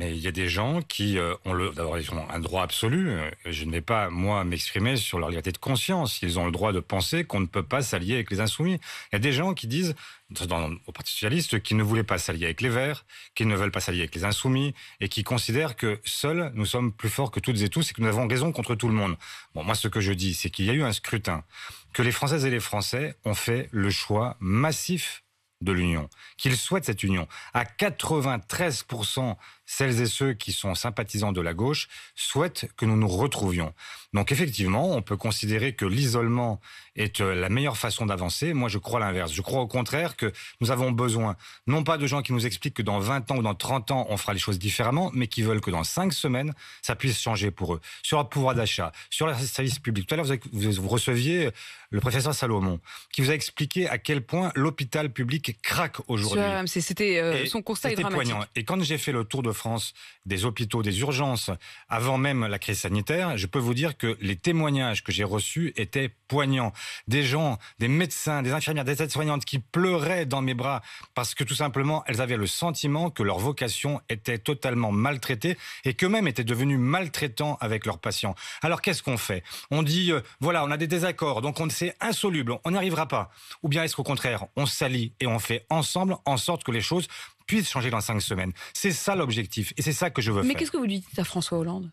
Mais il y a des gens qui d'abord, ils ont un droit absolu. Je ne vais pas, moi, m'exprimer sur leur liberté de conscience. Ils ont le droit de penser qu'on ne peut pas s'allier avec les insoumis. Il y a des gens qui disent, au Parti socialiste, qu'ils ne voulaient pas s'allier avec les Verts, qu'ils ne veulent pas s'allier avec les insoumis, et qui considèrent que seuls, nous sommes plus forts que toutes et tous, et que nous avons raison contre tout le monde. Bon, moi, ce que je dis, c'est qu'il y a eu un scrutin, que les Françaises et les Français ont fait le choix massif de l'union, qu'ils souhaitent cette union. À 93%, celles et ceux qui sont sympathisants de la gauche souhaitent que nous nous retrouvions. Donc effectivement, on peut considérer que l'isolement est la meilleure façon d'avancer. Moi, je crois l'inverse. Je crois au contraire que nous avons besoin, non pas de gens qui nous expliquent que dans 20 ans ou dans 30 ans, on fera les choses différemment, mais qui veulent que dans 5 semaines, ça puisse changer pour eux. Sur le pouvoir d'achat, sur les services publics. Tout à l'heure, vous receviez le professeur Salomon, qui vous a expliqué à quel point l'hôpital public craque aujourd'hui. C'était son constat est dramatique. Poignant. Et quand j'ai fait le tour de France des hôpitaux, des urgences, avant même la crise sanitaire, je peux vous dire que les témoignages que j'ai reçus étaient poignants. Des gens, des médecins, des infirmières, des aides-soignantes qui pleuraient dans mes bras parce que tout simplement, elles avaient le sentiment que leur vocation était totalement maltraitée et qu'eux-mêmes étaient devenus maltraitants avec leurs patients. Alors qu'est-ce qu'on fait? On dit, voilà, on a des désaccords, donc c'est insoluble, on n'y arrivera pas. Ou bien est-ce qu'au contraire, on s'allie et on fait ensemble en sorte que les choses puissent changer dans 5 semaines. C'est ça l'objectif et c'est ça que je veux faire. Mais qu'est-ce que vous lui dites à François Hollande?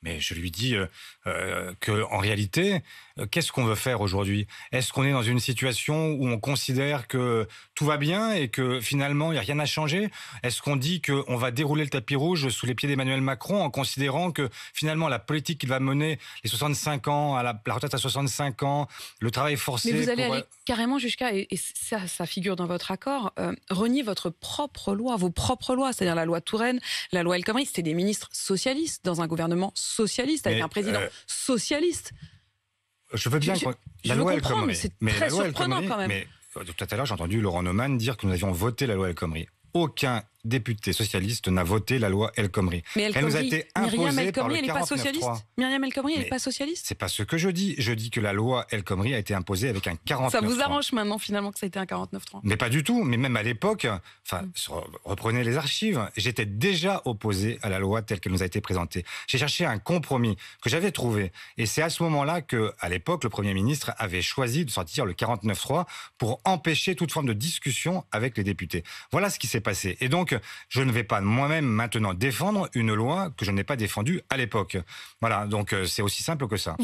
Mais je lui dis qu'en réalité, qu'est-ce qu'on veut faire aujourd'hui? Est-ce qu'on est dans une situation où on considère que tout va bien et que finalement, il n'y a rien à changer? Est-ce qu'on dit qu'on va dérouler le tapis rouge sous les pieds d'Emmanuel Macron en considérant que finalement, la politique qu'il va mener, les 65 ans, la retraite à 65 ans, le travail forcé... Mais vous allez aller carrément jusqu'à, et ça figure dans votre accord, renier votre propre loi, vos propres lois, c'est-à-dire la loi Touraine, la loi El Khomri, c'était des ministres socialistes dans un gouvernement socialiste, avec un président socialiste. Je veux bien la loi El Khomri, mais c'est très surprenant quand même. Mais tout à l'heure, j'ai entendu Laurent Neumann dire que nous avions voté la loi El Khomri. Aucun député socialiste n'a voté la loi El Khomri. Mais elle nous a été imposée par le 49.3. Myriam El Khomri, elle n'est pas socialiste? C'est pas ce que je dis. Je dis que la loi El Khomri a été imposée avec un 49.3. Ça vous arrange maintenant, finalement, que ça a été un 49.3? Mais pas du tout. Mais même à l'époque, reprenez les archives, j'étais déjà opposé à la loi telle qu'elle nous a été présentée. J'ai cherché un compromis que j'avais trouvé. Et c'est à ce moment-là que, à l'époque, le Premier ministre avait choisi de sortir le 49.3 pour empêcher toute forme de discussion avec les députés. Voilà ce qui s'est passé. Et donc, je ne vais pas moi-même maintenant défendre une loi que je n'ai pas défendue à l'époque. Voilà, donc c'est aussi simple que ça.